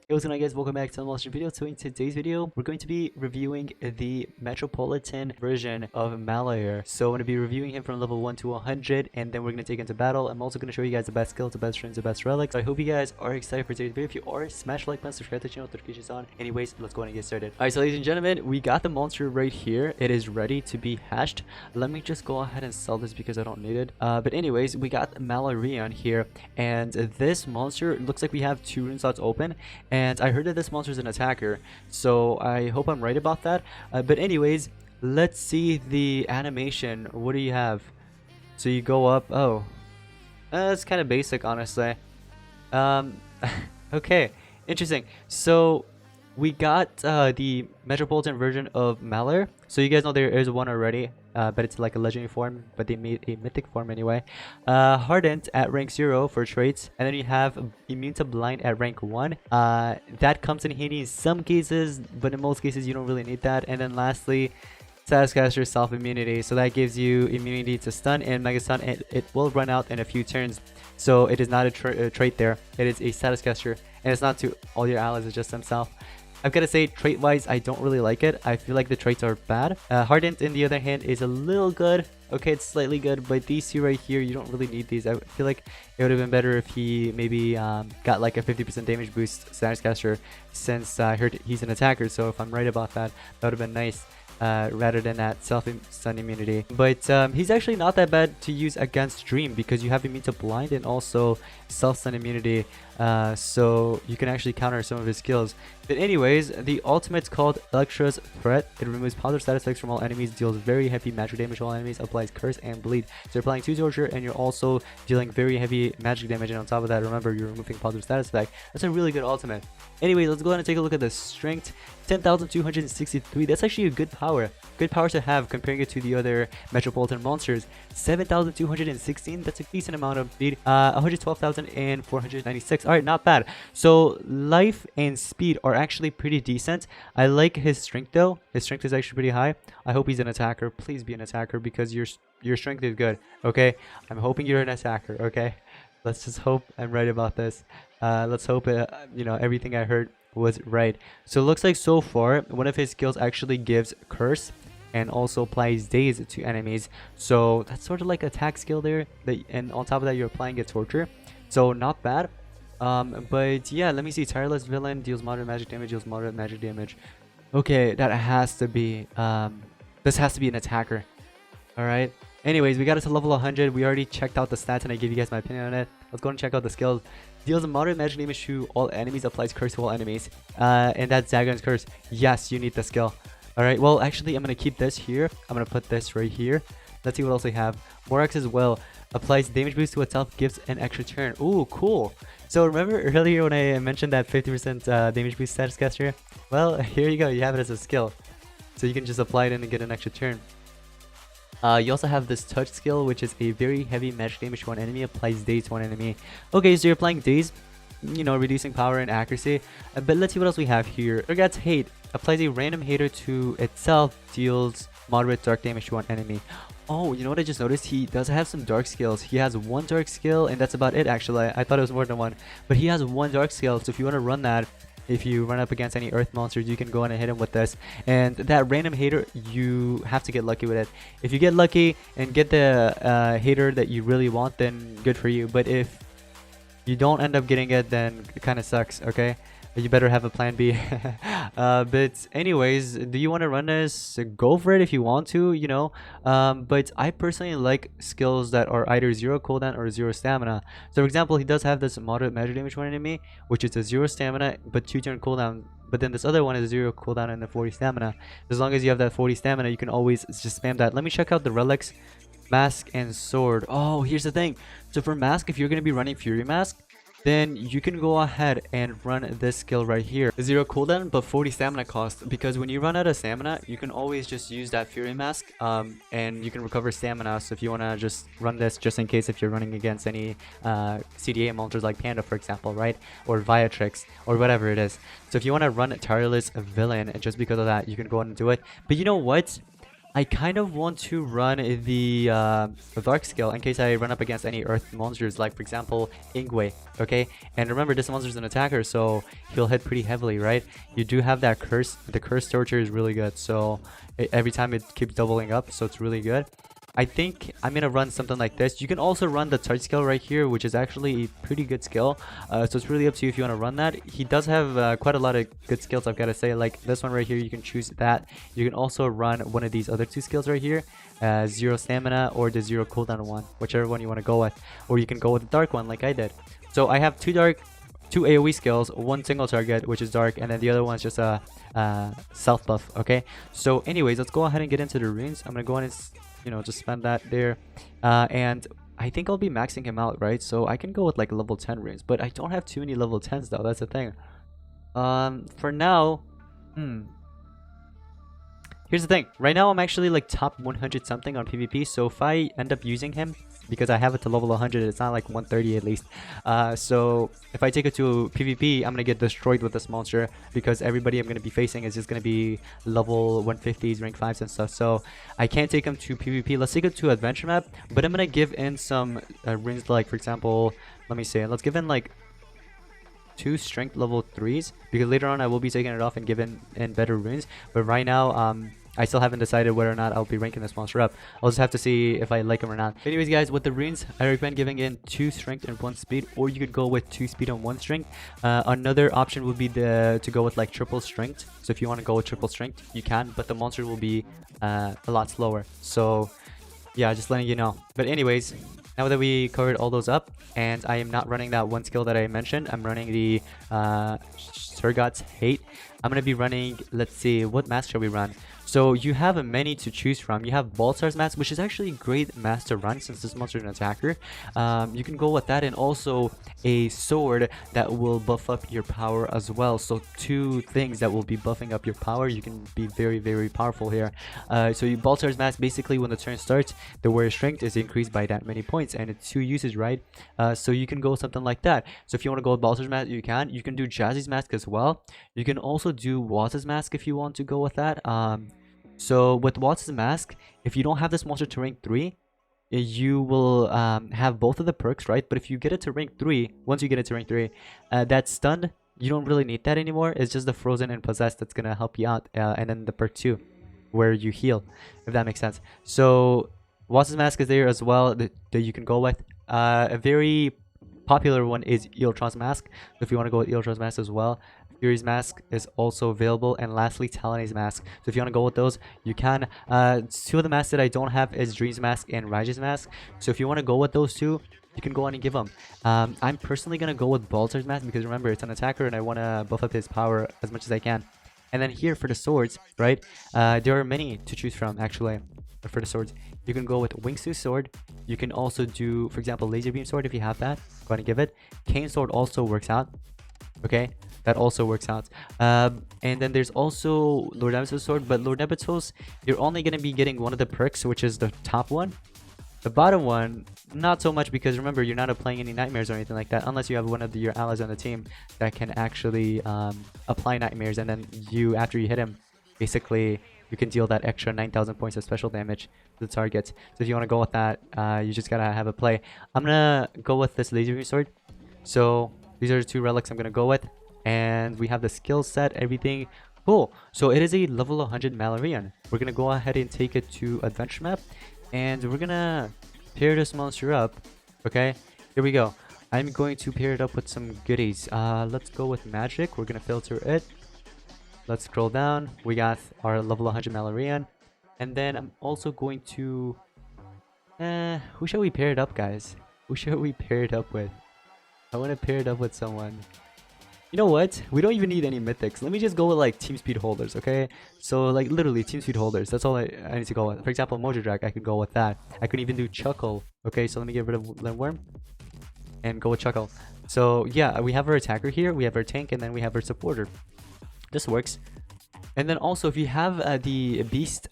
Hey, what's going on, guys? Welcome back to another video. So in today's video, we're going to be reviewing the Metropolitan version of Malairion. So I'm going to be reviewing him from level 1 to 100, and then we're going to take into battle. I'm also going to show you guys the best skills, the best strings, the best relics. So I hope you guys are excited for today's video. If you are, smash the like button, subscribe to the channel, notifications on. Anyways, let's go ahead and get started. Alright, so ladies and gentlemen, we got the monster right here. It is ready to be hatched. Let me just go ahead and sell this because I don't need it. But anyways, we got Malairion here, and this monster, it looks like we have 2 rune slots open. And I heard that this monster is an attacker, so I hope I'm right about that. But anyways, let's see the animation. What do you have? So you go up. Oh, it's kind of basic, honestly. Okay, interesting. So we got the Metropolitan version of Malairion. So you guys know there is one already, but it's like a legendary form, but they made a mythic form anyway. Hardened at rank 0 for traits, and then you have immune to blind at rank 1. That comes in handy in some cases, but in most cases you don't really need that. And then lastly, Statuscaster self immunity, so that gives you immunity to stun and mega stun, and it will run out in a few turns. So it is not a trait there, it is a Statuscaster, and it's not to all your allies, it's just himself. I've got to say, trait-wise, I don't really like it. I feel like the traits are bad. Hardened, in the other hand, is a little good. Okay, it's slightly good, but these two right here, you don't really need these. I feel like it would have been better if he maybe got like a 50% damage boost Statuscaster, since I heard he's an attacker. So if I'm right about that, that would have been nice. Rather than that self-stun immunity. But he's actually not that bad to use against Dream, because you have immune to blind and also self-stun immunity, so you can actually counter some of his skills. But anyways, the ultimate's called Electra's Threat. It removes positive status effects from all enemies, deals very heavy magic damage to all enemies, applies curse and bleed. So you're applying 2 torture, and you're also dealing very heavy magic damage, and on top of that, remember, you're removing positive status effect. That's a really good ultimate. Anyways, let's go ahead and take a look at the strength. 10,263. That's actually a good power. Good power to have comparing it to the other Metropolitan monsters. 7,216. That's a decent amount of speed. 112,496. Alright, not bad. So life and speed are actually pretty decent. I like his strength though. His strength is actually pretty high. I hope he's an attacker. Please be an attacker, because your strength is good. Okay, I'm hoping you're an attacker. Okay, let's just hope I'm right about this. Let's hope you know, everything I heard was right. So it looks like so far one of his skills actually gives curse and also applies daze to enemies, so that's sort of like attack skill there, and on top of that you're applying a torture, so not bad. But yeah, let me see. Tireless villain, deals moderate magic damage, deals moderate magic damage. Okay, that has to be this has to be an attacker. All right, anyways, we got it to level 100. We already checked out the stats and I gave you guys my opinion on it. Let's go and check out the skills. Deals a moderate magic damage to all enemies, applies curse to all enemies, and that's Zagon's curse. Yes, you need the skill. Alright, well, actually, I'm gonna keep this here. I'm gonna put this right here. Let's see what else we have. Morax as well. Applies damage boost to itself, gives an extra turn. Ooh, cool. So remember earlier when I mentioned that 50% damage boost Statuscaster? Well, here you go. You have it as a skill. So you can just apply it in and get an extra turn. You also have this touch skill, which is a very heavy magic damage to one enemy, applies daze to one enemy. Okay, so you're applying daze, you know, reducing power and accuracy. But let's see what else we have here. Urgat's Hate applies a random hater to itself, deals moderate dark damage to one enemy. Oh, you know what I just noticed? He does have some dark skills. He has 1 dark skill, and that's about it actually. I thought it was more than 1. But he has 1 dark skill, so if you want to run that, if you run up against any earth monsters, you can go in and hit him with this. And that random hater, you have to get lucky with it. If you get lucky and get the hater that you really want, then good for you. But if you don't end up getting it, then it kind of sucks, okay? You better have a plan B. But anyways, do you want to run this? Go for it if you want to, you know. But I personally like skills that are either 0 cooldown or 0 stamina. So for example, he does have this moderate magic damage to one enemy, which is a 0 stamina but 2 turn cooldown. But then this other one is 0 cooldown and a 40 stamina. As long as you have that 40 stamina, you can always just spam that. Let me check out the relics. Mask and sword. Oh, here's the thing. So for mask, if you're going to be running Fury Mask, then you can go ahead and run this skill right here. 0 cooldown but 40 stamina cost, because when you run out of stamina, you can always just use that Fury Mask, and you can recover stamina. So if you want to just run this just in case if you're running against any CDA monsters like Panda, for example, right, or Viatrix or whatever it is. So if you want to run Tireless Villain, just because of that, you can go ahead and do it. But you know what? I kind of want to run the dark skill in case I run up against any earth monsters, like for example Ingwe. Okay, and remember this monster's an attacker, so he'll hit pretty heavily, right? You do have that curse. The curse torture is really good, so every time it keeps doubling up, so it's really good. I think I'm gonna run something like this. You can also run the touch skill right here, which is actually a pretty good skill. So it's really up to you if you want to run that. He does have quite a lot of good skills, I've got to say. Like this one right here, you can choose that. You can also run one of these other two skills right here, 0 stamina or the 0 cooldown one, whichever one you want to go with. Or you can go with the dark one like I did. So I have two AoE skills, one single target, which is dark, and then the other one's just a self buff. Okay, so anyways, let's go ahead and get into the runes. I'm gonna go on and just spend that there, and I think I'll be maxing him out, right? So I can go with like level 10 runes, but I don't have too many level 10s though. That's the thing. For now, here's the thing. Right now, I'm actually like top 100 something on PvP. So if I end up using him, because I have it to level 100, it's not like 130 at least. So if I take it to PvP, I'm gonna get destroyed with this monster because everybody I'm gonna be facing is just gonna be level 150s, rank 5s and stuff. So I can't take him to PvP. Let's take it to adventure map, but I'm gonna give in some runes, like for example, let me say, let's give in like 2 strength level 3s, because later on I will be taking it off and giving in better runes. But right now, I still haven't decided whether or not I'll be ranking this monster up. I'll just have to see if I like him or not. Anyways, guys, with the runes, I recommend giving in 2 strength and 1 speed, or you could go with 2 speed and 1 strength. Another option would be to go with like triple strength. So if you want to go with triple strength, you can, but the monster will be a lot slower. So yeah, just letting you know. But anyways, now that we covered all those up, and I am not running that one skill that I mentioned, I'm running the Surgod's Hate. I'm going to be running, let's see, what mask shall we run? So you have a many to choose from. You have Baltzar's mask, which is actually a great mask to run since this monster is an attacker. You can go with that, and also a sword that will buff up your power as well. So 2 things that will be buffing up your power. You can be very, very powerful here. So you Baltzar's mask, basically when the turn starts, the warrior strength is increased by that many points, and it's 2 uses, right? So you can go something like that. So if you want to go with Baltzar's mask, you can. You can do Jazzy's mask as well. You can also do Watt's mask if you want to go with that. So with Watt's mask, if you don't have this monster to rank 3, you will have both of the perks, right? But if you get it to rank 3, once you get it to rank 3, that stunned, you don't really need that anymore. It's just the frozen and possessed that's gonna help you out, and then the perk 2, where you heal, if that makes sense. So Watt's mask is there as well that you can go with. A very popular one is Eeltron's mask. So if you want to go with Eeltron's mask as well, Fury's mask is also available, and lastly Talon's mask. So if you want to go with those, you can. 2 of the masks that I don't have is Dream's mask and Raja's mask. So if you want to go with those 2, you can go on and give them. I'm personally gonna go with Baltzar's mask because remember, it's an attacker and I want to buff up his power as much as I can. And then here for the swords, right? There are many to choose from actually. For the swords, you can go with Wingsuit sword. You can also do, for example, laser beam sword if you have that. Go ahead and give it. Cane sword also works out. Okay, that also works out. And then there's also Lord Nemesis sword, but Lord Nemesis, you're only going to be getting one of the perks, which is the top one. The bottom one, not so much, because remember, you're not applying any nightmares or anything like that, unless you have one of your allies on the team that can actually apply nightmares, and then after you hit him, basically you can deal that extra 9,000 points of special damage to the target. So if you want to go with that, you just gotta have a play. I'm gonna go with this laser beam sword. So these are the 2 relics I'm gonna go with, and we have the skill set, everything cool. So it is a level 100 Malairion. We're gonna go ahead and take it to adventure map, and we're gonna pair this monster up. Okay, here we go. I'm going to pair it up with some goodies. Let's go with magic. We're gonna filter it. Let's scroll down. We got our level 100 Malairion, and then I'm also going to who shall we pair it up, guys? Who shall we pair it up with? I want to pair it up with someone. You know what? We don't even need any mythics. Let me just go with like team speed holders, okay? So like literally team speed holders. That's all I need to go with. For example, Mojo Drag, I could go with that. I could even do Chuckle. Okay, so let me get rid of Limworm and go with Chuckle. So yeah, we have our attacker here, we have our tank, and then we have our supporter. This works. And then also, if you have the beast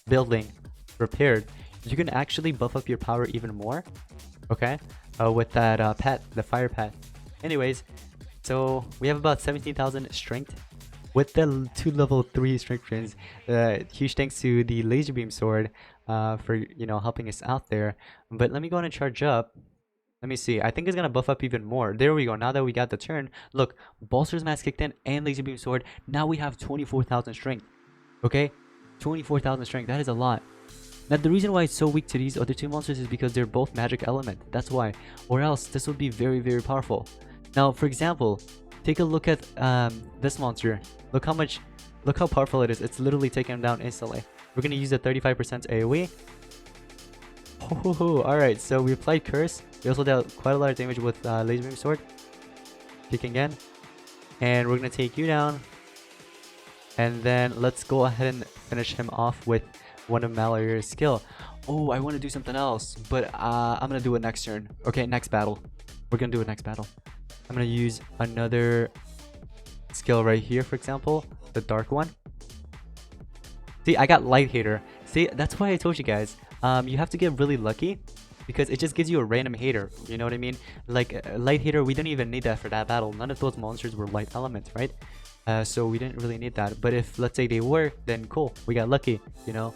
building prepared, you can actually buff up your power even more. Okay, with that pet, the fire pet. Anyways, so we have about 17,000 strength, with the two level 3 strength trains. Huge thanks to the laser beam sword for helping us out there. But let me go on and charge up. Let me see. I think it's gonna buff up even more. There we go. Now that we got the turn, look, Bolster's Mask kicked in and laser beam sword. Now we have 24,000 strength. Okay, 24,000 strength. That is a lot. Now the reason why it's so weak to these other two monsters is because they're both magic element. That's why. Or else this would be very, very powerful. Now, for example, take a look at this monster. Look how powerful it is. It's literally taking him down instantly. We're gonna use a 35% AoE. Oh, alright, so we applied Curse. We also dealt quite a lot of damage with Laser Beam Sword. Kicking in. And we're gonna take you down. And then let's go ahead and finish him off with one of Malairion's skill. Oh, I want to do something else, but I'm gonna do it next turn. Okay, next battle. We're gonna do it next battle. I'm gonna use another skill right here, for example, the dark one. See, I got Light Hater. See, that's why I told you guys. You have to get really lucky because it just gives you a random hater. You know what I mean? Like Light Hater, we didn't even need that for that battle. None of those monsters were light elements, right? So we didn't really need that. But if let's say they were, then cool, we got lucky, you know.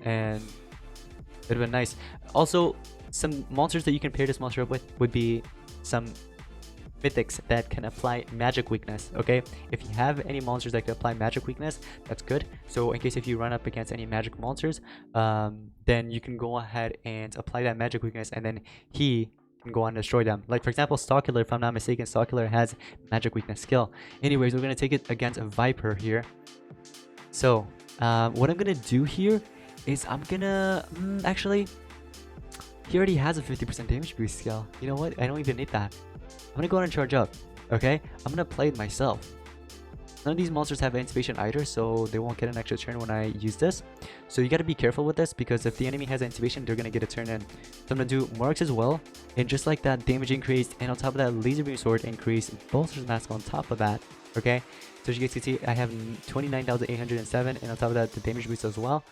And it would have been nice. Also, some monsters that you can pair this monster up with would be some mythics that can apply magic weakness. Okay, if you have any monsters that can apply magic weakness, that's good. So in case if you run up against any magic monsters, then you can go ahead and apply that magic weakness, and then he can go on and destroy them. Like for example, Stalkiller, if I'm not mistaken, Stalkiller has magic weakness skill. Anyways, we're gonna take it against a Viper here. So what I'm gonna do here is I'm gonna actually, he already has a 50% damage boost skill. You know what? I don't even need that. I'm gonna go ahead and charge up. Okay, I'm gonna play it myself. None of these monsters have anticipation either, so they won't get an extra turn when I use this. So you gotta be careful with this, because if the enemy has anticipation, they're gonna get a turn in. So I'm gonna do Marks as well, and just like that, damage increased, and on top of that, laser beam sword increased, Bolster's Mask on top of that. Okay, so as you guys can see, I have 29,807, and on top of that, the damage boost as well.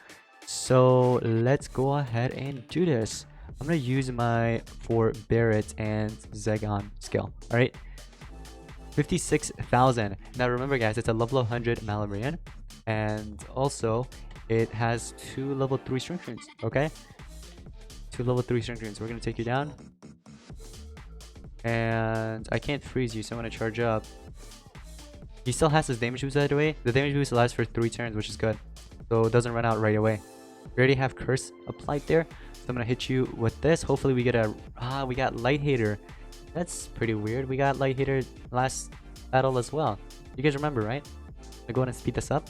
So let's go ahead and do this. I'm gonna use my for Barret and Zegon skill. All right, 56,000. Now remember, guys, it's a level 100 Malairion, and also it has 2 level 3 strength runes. Okay, 2 level 3 strength runes. We're gonna take you down, and I can't freeze you, so I'm gonna charge up. He still has his damage boost, by the way. The damage boost lasts for 3 turns, which is good, so it doesn't run out right away. We already have Curse applied there. So I'm gonna hit you with this. Hopefully we get a we got Light Hater. That's pretty weird. We got Light Hater last battle as well. You guys remember, right? I'm going to speed this up.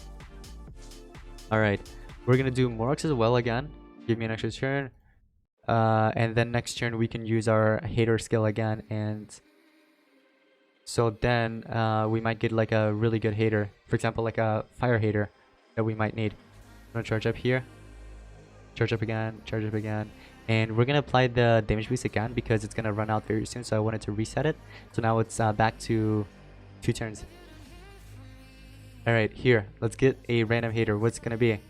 Alright. We're gonna do Morux as well again. Give me an extra turn. And then next turn we can use our Hater skill again, and so then we might get like a really good Hater. For example, like a Fire Hater that we might need. I'm gonna charge up here. Charge up again, and we're gonna apply the damage boost again because it's gonna run out very soon, so I wanted to reset it. So now it's back to 2 turns. All right, here, let's get a random hater. What's gonna be?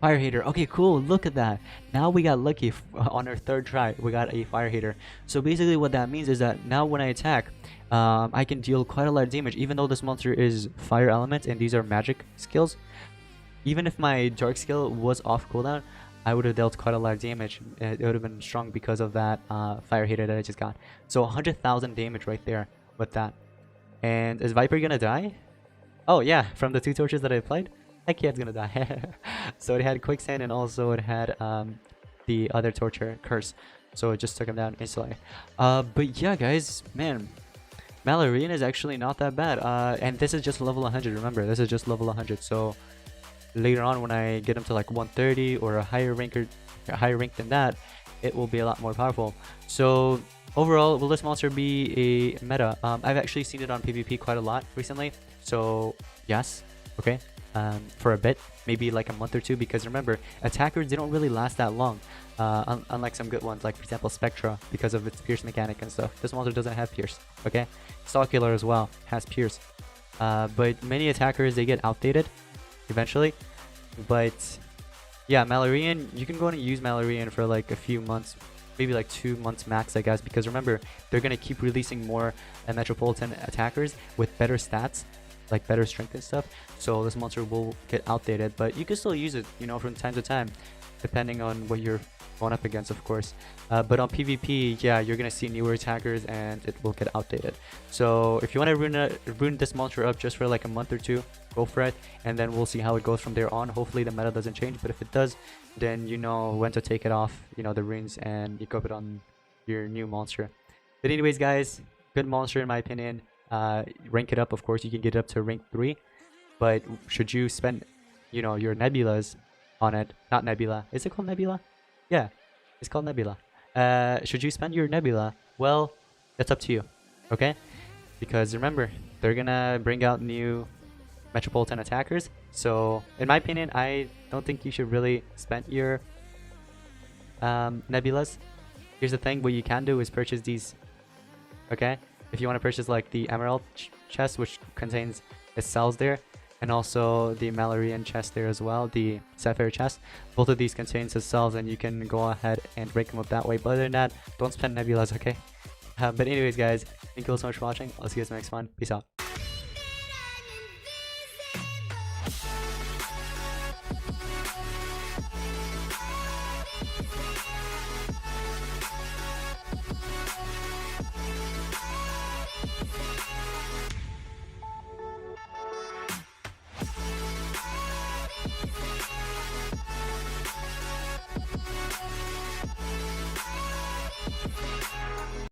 Fire Hater. Okay, cool, look at that. Now we got lucky. On our 3rd try we got a Fire Hater. So basically what that means is that now when I attack, I can deal quite a lot of damage, even though this monster is fire element and these are magic skills. Even if my dark skill was off cooldown, I would have dealt quite a lot of damage. It would have been strong because of that Fire Hater that I just got. So 100,000 damage right there with that. And is Viper gonna die? Oh yeah, from the 2 torches that I applied? Heck yeah, it's gonna die. So it had Quicksand, and also it had the other torture, Curse. So it just took him down instantly. But yeah, guys, man, Malairion is actually not that bad. And this is just level 100, remember, this is just level 100. So later on, when I get him to like 130 or a higher rank than that, it will be a lot more powerful. So overall, will this monster be a meta? I've actually seen it on PvP quite a lot recently, so yes, okay, for a bit, maybe like a month or 2, because remember, attackers, they don't really last that long, unlike some good ones, like for example Spectra, because of its Pierce mechanic and stuff. This monster doesn't have Pierce. Okay, Stalkiller as well has Pierce, but many attackers, they get outdated eventually. But yeah, Malairion, you can go and use Malairion for like a few months, maybe like 2 months max, I guess, because remember, they're gonna keep releasing more Metropolitan attackers with better stats, like better strength and stuff, so this monster will get outdated, but you can still use it, you know, from time to time, depending on what you're going up against, of course. But on PvP, yeah, you're gonna see newer attackers and it will get outdated. So if you want to rune this monster up just for like a month or two, go for it, and then we'll see how it goes from there on. Hopefully the meta doesn't change, but if it does, then you know when to take it off, you know, the runes, and equip it on your new monster. But anyways, guys, good monster in my opinion. Rank it up, of course, you can get it up to rank 3, but should you spend, you know, your nebulas on it? Not nebula, is it called nebula? Yeah, it's called nebula. Should you spend your nebula? Well, that's up to you, okay? Because remember, they're gonna bring out new metropolitan attackers, so in my opinion, I don't think you should really spend your nebulas. Here's the thing, what you can do is purchase these, okay? If you want to purchase like the emerald chest, which contains it sells there, and also the Malairion chest there as well, the sapphire chest, both of these contain cells, and you can go ahead and break them up that way. But other than that, don't spend nebulas, okay? But anyways, guys, thank you all so much for watching. I'll see you guys next one. Peace out.